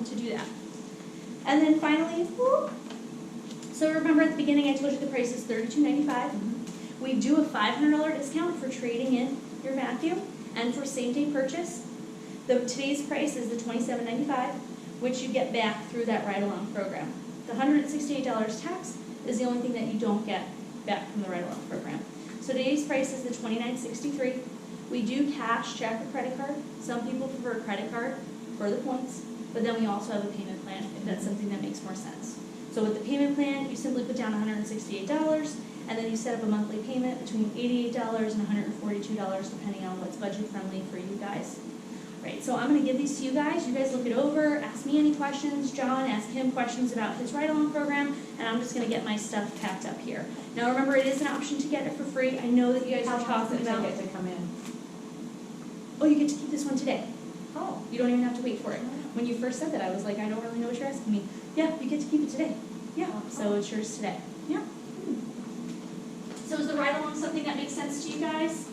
to do that. And then finally, so remember at the beginning I told you the price is $32.95. We do a $500 discount for trading in your vacuum and for same-day purchase. Today's price is the $27.95, which you get back through that ride-along program. The $168 tax is the only thing that you don't get back from the ride-along program. So today's price is the $29.63. We do cash, check, or credit card. Some people prefer a credit card for the points, but then we also have a payment plan if that's something that makes more sense. So with the payment plan, you simply put down $168, and then you set up a monthly payment between $88 and $142, depending on what's budget friendly for you guys. Right, so I'm going to give these to you guys. You guys look it over, ask me any questions. John, ask him questions about his ride-along program, and I'm just going to get my stuff packed up here. Now remember, it is an option to get it for free. I know that you guys are talking about. How long does it take it to come in? Oh, you get to keep this one today. Oh. You don't even have to wait for it. When you first said that, I was like, I don't really know what you're asking me. Yeah, you get to keep it today. Yeah, so it's yours today. Yeah. So is the ride-along something that makes sense to you guys?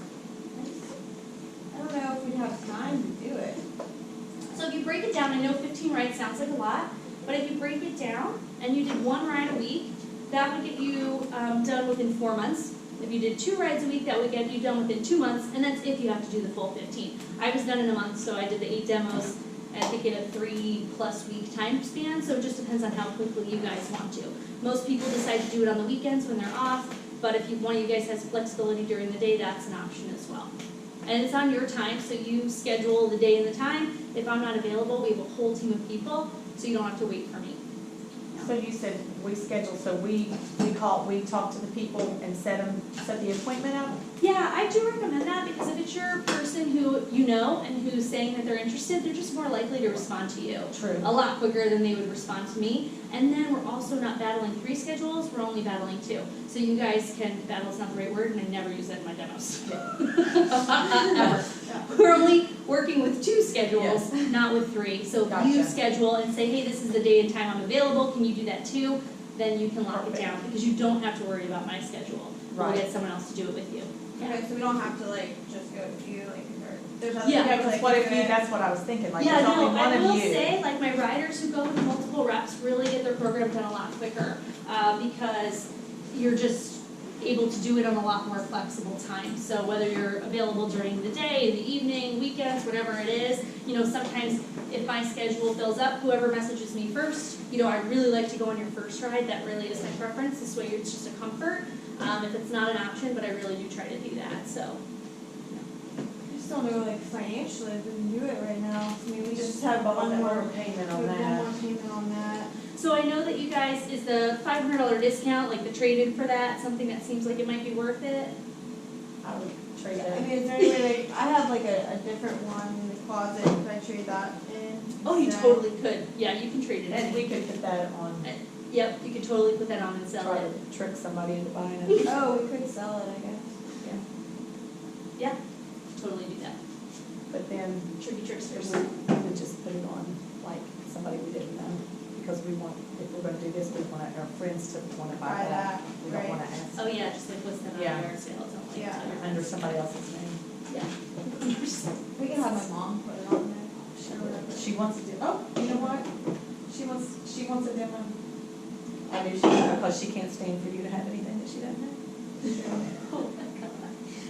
I don't know if we'd have time to do it. So if you break it down, I know 15 rides sounds like a lot, but if you break it down and you did 1 ride a week, that would get you done within 4 months. If you did 2 rides a week, that would get you done within 2 months, and that's if you have to do the full 15. I was done in a month, so I did the 8 demos, I think in a 3+ week time span, so it just depends on how quickly you guys want to. Most people decide to do it on the weekends when they're off, but if one of you guys has flexibility during the day, that's an option as well. And it's on your time, so you schedule the day and the time. If I'm not available, we have a whole team of people, so you don't have to wait for me. So you said we schedule, so we talk to the people and set the appointment up? Yeah, I do recommend that because if it's your person who you know and who's saying that they're interested, they're just more likely to respond to you. True. A lot quicker than they would respond to me. And then we're also not battling 3 schedules, we're only battling 2. So you guys can, battle's not the right word, and I never use that in my demos. Ever. We're only working with 2 schedules, not with 3. So if you Gotcha. schedule and say, hey, this is the day and time I'm available, can you do that too? Then you can lock it Perfect. down because you don't have to worry about my schedule. We'll Right. get someone else to do it with you. Yeah. Okay, so we don't have to like just go to you, like, or there's other Yeah, people Because that what can if do you, it. that's what I was thinking, like Yeah, there's only no, one I of will you. say, like, my riders who go with multiple reps really get their program done a lot quicker, because you're just able to do it on a lot more flexible time. So whether you're available during the day, in the evening, weekends, whatever it is, you know, sometimes if my schedule fills up, whoever messages me first, you know, I'd really like to go on your first ride, that really is my preference, this way it's just a comfort. If it's not an option, but I really do try to do that, so. I just don't know, like, financially, if we can do it right now. I mean, we just have One one more payment put on one that. more payment on that. So I know that you guys, is the $500 discount, like the trade-in for that, something that seems like it might be worth it? I would trade I it. mean, is there any way, like, I have like a different one in the closet, could I trade that in? Oh, you instead? totally could, yeah, you can trade it And in. we could put that on, Yep, you could totally put that on and sell try it. to trick somebody into buying it. Oh, we could sell it, I guess. Yeah, totally do that. But then Tricky we tricksters. would just put it on like somebody we didn't know. Because we want, if we're gonna do this, we want our friends to wanna buy Buy that. that, We don't right. wanna ask Oh, yeah, just like list them on Yeah. yard sale, don't like Yeah. to. under somebody else's name. Yeah. We can have my mom put it on there. Or whatever. She wants to do, oh, you know what? She wants a demo. I knew she would, because she can't stand for you to have anything that she doesn't have. Oh, my God.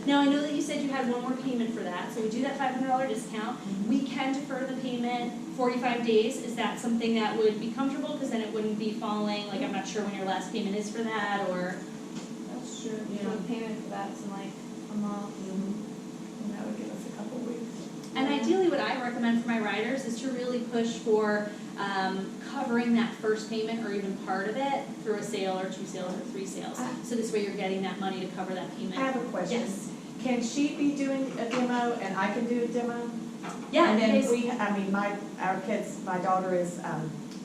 Now, I know that you said you had one more payment for that, so we do that $500 discount. We can defer the payment 45 days. Is that something that would be comfortable? Because then it wouldn't be falling, like, I'm not sure when your last payment is for that, or, That's true. Yeah. So the payment for that's in like a month. And that would give us a couple weeks. and ideally what I recommend for my riders is to really push for covering that first payment or even part of it through a sale or 2 sales or 3 sales. So this way you're getting that money to cover that I payment. have a question. Yes. Can she be doing a demo and I can do a demo? Yeah, And in then case, our kids, my daughter is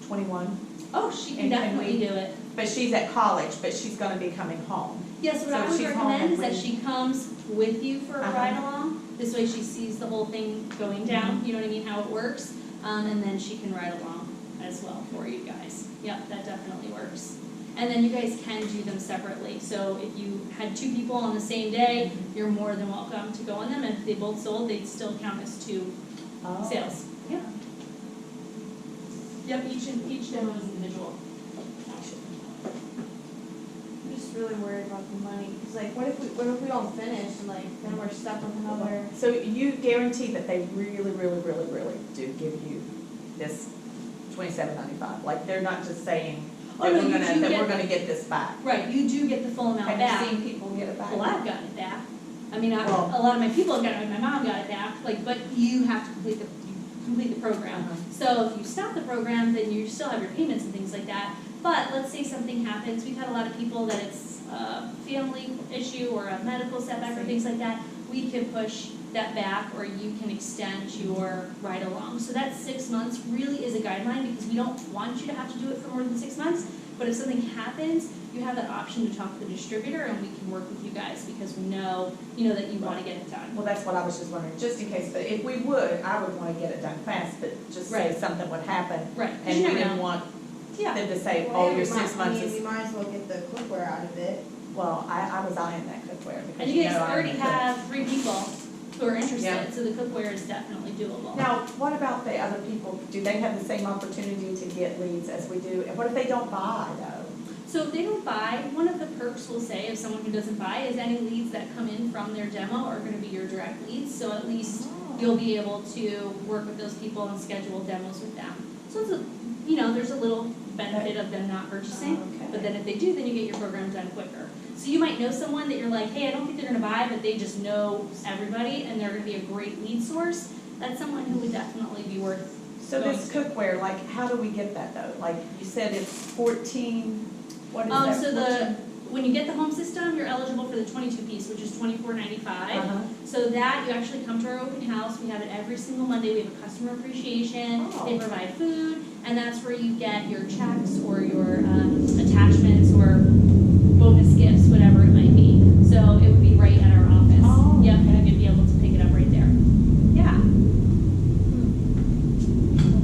21, oh, she can and can definitely we- do it. but she's at college, but she's gonna be coming home. Yes, what So I would she's home recommend is that when- she comes with you for a Uh-huh. ride along. This way she sees the whole thing going down, you know what I mean, how it works. And then she can ride along as well for you guys. Yep, that definitely works. And then you guys can do them separately. So if you had 2 people on the same day, you're more than welcome to go on them. And if they both sold, they'd still count as 2 Oh. sales. Yeah. Yep, each demo is individual. I'm just really worried about the money, cause like, what if we don't finish and like, then we're stuck with another. So you guarantee that they really do give you this $27.95? Like, they're not just saying Oh, that no, we're you gonna, do that get- we're gonna get this back? Right, you do get the full amount back. Have you seen people get it back? Well, I've gotten it back. I mean, Well- a lot of my people have gotten it, my mom got it back, like, but you have to complete the program. Uh-huh. So if you stop the program, then you still have your payments and things like that. But let's say something happens, we've had a lot of people that it's a family issue or a medical setback or things like that. We can push that back, or you can extend your ride along. So that 6 months really is a guideline, because we don't want you to have to do it for more than 6 months. But if something happens, you have that option to talk to the distributor, and we can work with you guys, because we know, that you wanna get it done. Well, that's what I was just wondering, just in case, but if we would, I would wanna get it done fast, but just say Right. something would happen, Right, 'cause and you we never didn't know. want Yeah, them to say, Well, oh, your we 6 might- months I mean, is, we might as well get the cookware out of it. well, I was eyeing that cookware, because and you guys I'm already a cook. have 3 people who are Yeah. interested, so the cookware is definitely doable. Now, what about the other people? Do they have the same opportunity to get leads as we do? And what if they don't buy though? So if they don't buy, one of the perks we'll say of someone who doesn't buy is any leads that come in from their demo are gonna be your direct leads, so at least you'll be able to work with those people and schedule demos with them. So it's there's a little benefit of them not purchasing, Okay. but then if they do, then you get your program done quicker. So you might know someone that you're like, hey, I don't think they're gonna buy, but they just know everybody and they're gonna be a great lead source. That's someone who would definitely be worth. So this cookware, like, how do we get that though? Like, you said it's 14, what is that? So 14? when you get the home system, you're eligible for the 22 piece, which is $24.95. Uh-huh. So that, you actually come to our open house, we have it every single Monday, we have a customer appreciation, Oh. they provide food, and that's where you get your checks or your attachments or bonus gifts, whatever it might be. So it would be right at our office. Oh, Yep, okay. and you'd be able to pick it up right there. Yeah.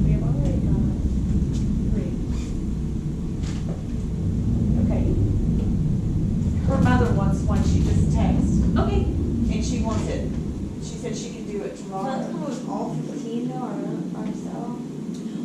We have already got 3. Okay. Her mother wants one, she just texted, Okay, and she wants it, she said she could do it So that's tomorrow. come with all 15 though, or ourselves?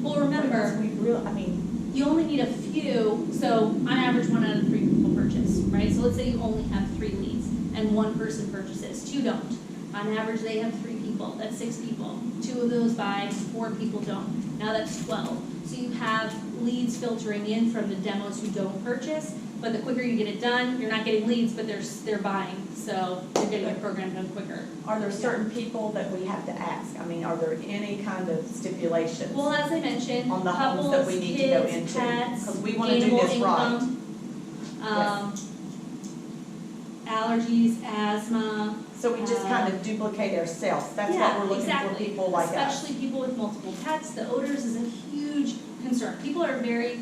well, remember, We really, I mean, you only need a few, so on average, 1 out of 3 people purchase, right? So let's say you only have 3 leads and 1 person purchases, 2 don't. On average, they have 3 people, that's 6 people. 2 of those buy, 4 people don't. Now that's 12. So you have leads filtering in from the demos who don't purchase, but the quicker you get it done, you're not getting leads, but they're buying, so you're getting your program done quicker. are there certain people that we have to ask? I mean, are there any kind of stipulations? Well, as I mentioned, On the homes couples, that we need to go kids, into, pets, 'cause we wanna do gainable this right. income, allergies, asthma. So we just kind of duplicate ourselves, that's what Yeah, we're looking for, exactly. people like us. Especially people with multiple pets, the odors is a huge concern. People are very,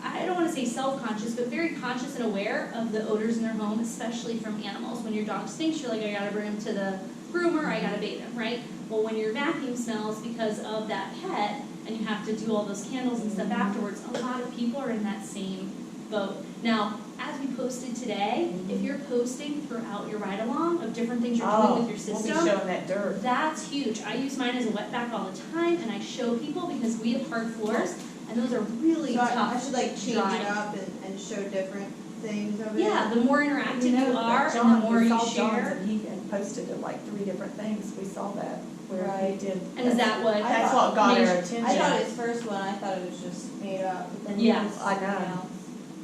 I don't wanna say self-conscious, but very conscious and aware of the odors in their home, especially from animals. When your dog stinks, you're like, I gotta bring him to the groomer, I gotta bathe him, right? Well, when your vacuum smells because of that pet, and you have to do all those candles and stuff afterwards, a lot of people are in that same boat. Now, as we posted today, if you're posting throughout your ride-along of different things you're doing with your We'll system, be showing that dirt. that's huge. I use mine as a wetback all the time, and I show people because we have hard floors, and those are really So I tough. should like change dry. it up and show different things of it. Yeah, the more interactive You know, you that are, and the John, more we you saw John's, share. and he had posted it like 3 different things, we saw that, where he Right. did. And is that what? That's what got made- our attention. I thought his first one, I thought it was just made up, but then Yeah. it was I know. something else.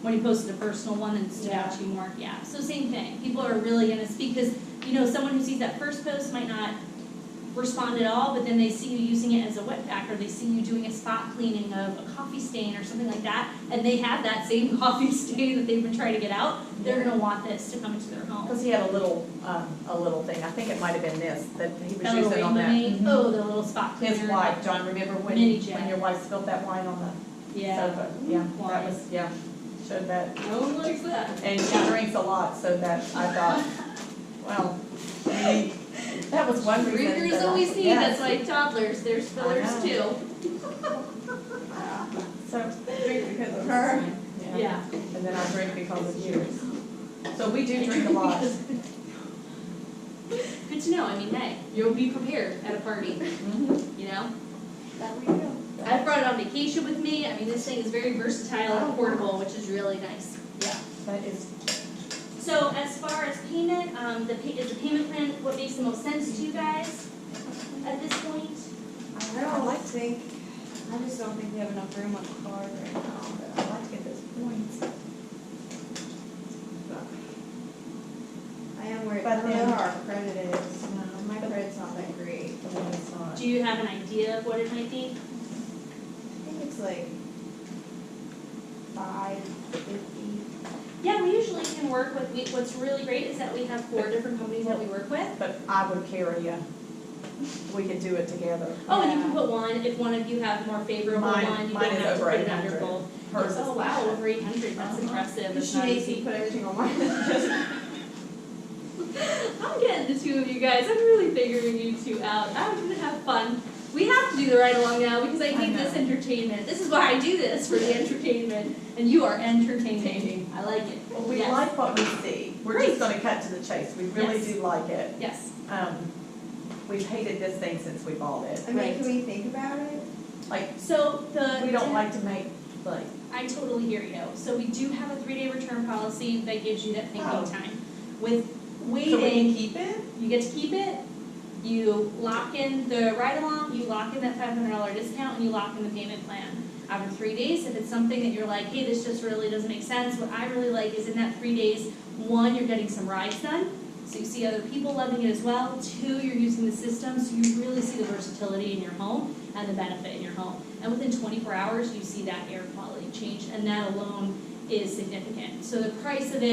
When you posted a personal one and stood out Yeah. to you more, yeah. So same thing. People are really gonna speak, because, someone who sees that first post might not respond at all, but then they see you using it as a wetback, or they see you doing a spot cleaning of a coffee stain or something like that, and they have that same coffee stain that they've been trying to get out, they're gonna want this to come into their home. Because he had a little thing, I think it might have been this, that he was That little using on that. rainbow, Mhm. oh, the little spot cleaner. His wife, John, remember when Mini jet. your wife spilled that wine on the Yeah. sofa? Yeah, Wine. that was, yeah, showed that. No one likes that. And she drinks a lot, so that, I thought, well, I mean, that was one reason. Drinkers that I- always need, yes. that's why toddlers, they're spillers know. too. So, Drink because of her. Yeah. And then I drink because of you. So we do drink a lot. Good to know, I mean, hey, you'll be prepared at a party, Mhm. you know? That we do. I brought it on vacation with me. I mean, this thing is very versatile Oh, and portable, which is really nice. Yeah, that is, So as far as payment, is the payment plan what makes the most sense to you guys at this point? I don't think, I just don't think we have enough room on the card right now. I'd like to get those points. I am worried, But I don't know then- how our credit is. No, My credit's not that great. the one that's not. Do you have an idea of what it might be? I think it's like 550. Yeah, we usually can work with, what's really great is that we have 4 different companies that we work with. But I would carry you. We could do it together. Oh, and you can put one, if one of you have more favorable Mine- one, you mine don't is have to over put it under 800. both. Hers is Oh, wow, over 800, that's Uh-huh. impressive, it's She not makes me easy. put everything on mine. I'm getting the two of you guys, I'm really figuring you two out, I'm gonna have fun. We have to do the ride along now because I I need this know. entertainment, this is why I do this, for the entertainment, and you are entertaining, I like it. Well, we Yes. like what we see. We're Great. just gonna cut to the chase. We really Yes. do like it. Yes, We've hated this thing since we bought it. I mean, Right. can we think about it? Like, so the. we don't like to make, like, I totally hear you. So we do have a 3-day return policy that gives you that thinking Oh. time. With so we waiting, can keep it? you get to keep it, you lock in the ride-along, you lock in that $500 discount, and you lock in the payment plan. After 3 days, if it's something that you're like, hey, this just really doesn't make sense, what I really like is in that 3 days, 1, you're getting some rides done, so you see other people loving it as well. 2, you're using the system, so you really see the versatility in your home and the benefit in your home. And within 24 hours, you see that air quality change, and that alone is significant. So the price of it